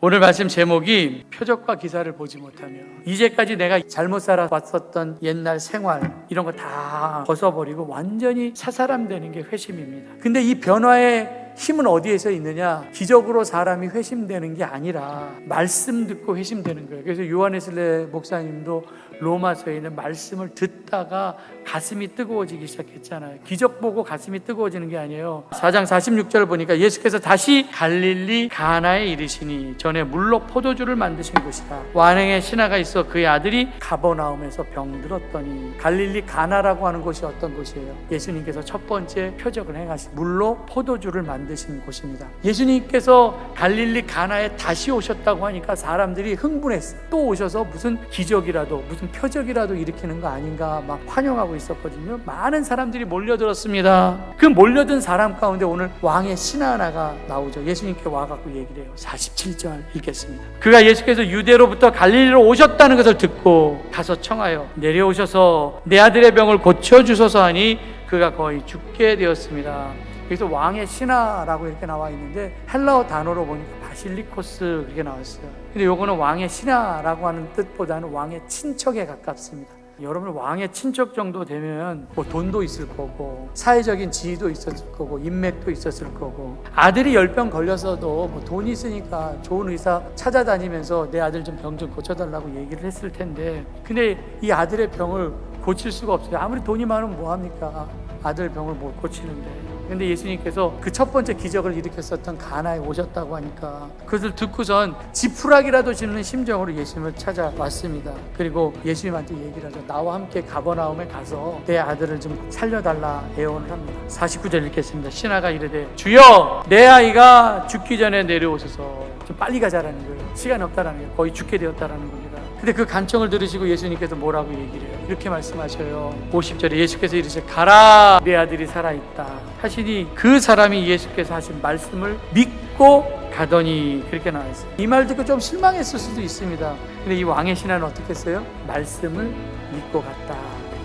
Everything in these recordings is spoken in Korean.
오늘 말씀 제목이 표적과 기사를 보지 못하며, 이제까지 내가 잘못 살아왔었던 옛날 생활 이런 거 다 벗어버리고 완전히 새 사람 되는 게 회심입니다. 근데 이 변화의 힘은 어디에서 있느냐? 기적으로 사람이 회심되는 게 아니라 말씀 듣고 회심되는 거예요. 그래서 요한에슬레 목사님도 로마서에 있는 말씀을 듣다가 가슴이 뜨거워지기 시작했잖아요. 기적 보고 가슴이 뜨거워지는 게 아니에요. 4장 46절 보니까 예수께서 다시 갈릴리 가나에 이르시니 전에 물로 포도주를 만드신 곳이라. 완행의 신하가 있어 그의 아들이 가버나움에서 병들었더니. 갈릴리 가나라고 하는 곳이 어떤 곳이에요? 예수님께서 첫 번째 표적을 행하신 물로 포도주를 만드신 곳입니다. 예수님께서 갈릴리 가나에 다시 오셨다고 하니까 사람들이 흥분했어요. 또 오셔서 무슨 기적이라도 무슨 표적이라도 일으키는 거 아닌가 막 환영하고 있었거든요. 많은 사람들이 몰려들었습니다. 그 몰려든 사람 가운데 오늘 왕의 신하 하나가 나오죠. 예수님께 와갖고 얘기를 해요. 47절 읽겠습니다. 그가 예수께서 유대로부터 갈릴리로 오셨다는 것을 듣고 가서 청하여 내려오셔서 내 아들의 병을 고쳐주소서 하니 그가 거의 죽게 되었습니다. 여기서 왕의 신하라고 이렇게 나와 있는데 헬라어 단어로 보니까 바실리코스 그렇게 나왔어요. 근데 요거는 왕의 신하라고 하는 뜻보다는 왕의 친척에 가깝습니다. 여러분, 왕의 친척 정도 되면 뭐 돈도 있을 거고 사회적인 지위도 있었을 거고 인맥도 있었을 거고, 아들이 10병 걸려서도 뭐 돈이 있으니까 좋은 의사 찾아다니면서 내 아들 좀 병 좀 고쳐달라고 얘기를 했을 텐데, 근데 이 아들의 병을 고칠 수가 없어요. 아무리 돈이 많으면 뭐합니까? 아들 병을 못 고치는데. 근데 예수님께서 그 첫 번째 기적을 일으켰었던 가나에 오셨다고 하니까 그것을 듣고선 지푸라기라도 짚는 심정으로 예수님을 찾아왔습니다. 그리고 예수님한테 얘기를 하죠. 나와 함께 가버나움에 가서 내 아들을 좀 살려달라 애원을 합니다. 49절 읽겠습니다. 신하가 이르되 주여 내 아이가 죽기 전에 내려오셔서. 좀 빨리 가자라는 거예요. 시간이 없다라는 거예요. 거의 죽게 되었다라는 겁니다. 근데 그 간청을 들으시고 예수님께서 뭐라고 얘기를 해요? 이렇게 말씀하셔요. 50절에 예수께서 이르시되 가라 내 아들이 살아있다 하시니 그 사람이 예수께서 하신 말씀을 믿고 가더니. 그렇게 나와 있어요. 이 말 듣고 좀 실망했을 수도 있습니다. 근데 이 왕의 신하는 어떻게 했어요? 말씀을 믿고 갔다.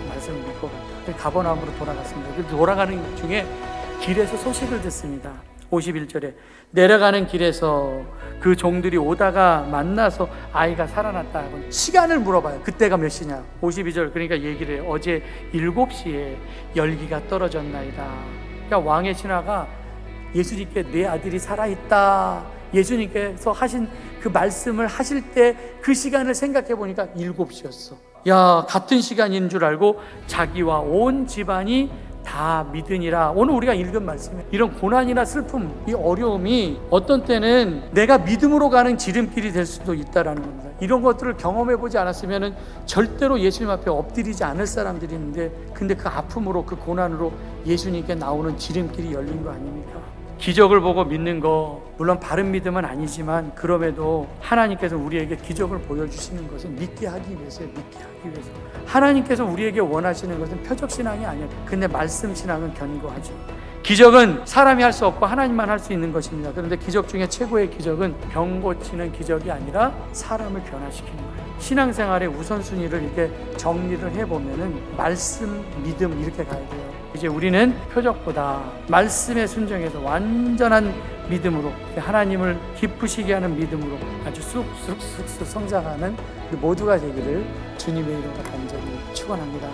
말씀을 믿고 갔다. 가버나움으로 돌아갔습니다. 그 돌아가는 중에 길에서 소식을 듣습니다. 51절에 내려가는 길에서 그 종들이 오다가 만나서 아이가 살아났다 하고 시간을 물어봐요. 그때가 몇 시냐? 52절. 그러니까 얘기를 해요. 어제 7시에 열기가 떨어졌나이다. 그러니까 왕의 신하가 예수님께 내 아들이 살아있다, 예수님께서 하신 그 말씀을 하실 때 그 시간을 생각해 보니까 7시였어. 야, 같은 시간인 줄 알고 자기와 온 집안이 다 믿으니라. 오늘 우리가 읽은 말씀에 이런 고난이나 슬픔, 이 어려움이 어떤 때는 내가 믿음으로 가는 지름길이 될 수도 있다라는 겁니다. 이런 것들을 경험해보지 않았으면 절대로 예수님 앞에 엎드리지 않을 사람들이 있는데, 근데 그 아픔으로 그 고난으로 예수님께 나오는 지름길이 열린 거 아닙니까? 기적을 보고 믿는 거 물론 바른 믿음은 아니지만, 그럼에도 하나님께서 우리에게 기적을 보여주시는 것은 믿게 하기 위해서요. 믿게 하기 위해서. 하나님께서 우리에게 원하시는 것은 표적신앙이 아니에요. 근데 말씀신앙은 견고하죠. 기적은 사람이 할 수 없고 하나님만 할 수 있는 것입니다. 그런데 기적 중에 최고의 기적은 병 고치는 기적이 아니라 사람을 변화시키는 거예요. 신앙생활의 우선순위를 이렇게 정리를 해보면은 말씀, 믿음 이렇게 가야 돼요. 이제 우리는 표적보다 말씀에 순종해서 완전한 믿음으로, 하나님을 기쁘시게 하는 믿음으로 아주 쑥쑥쑥 성장하는 모두가 되기를 주님의 이름으로 간절히 축원합니다.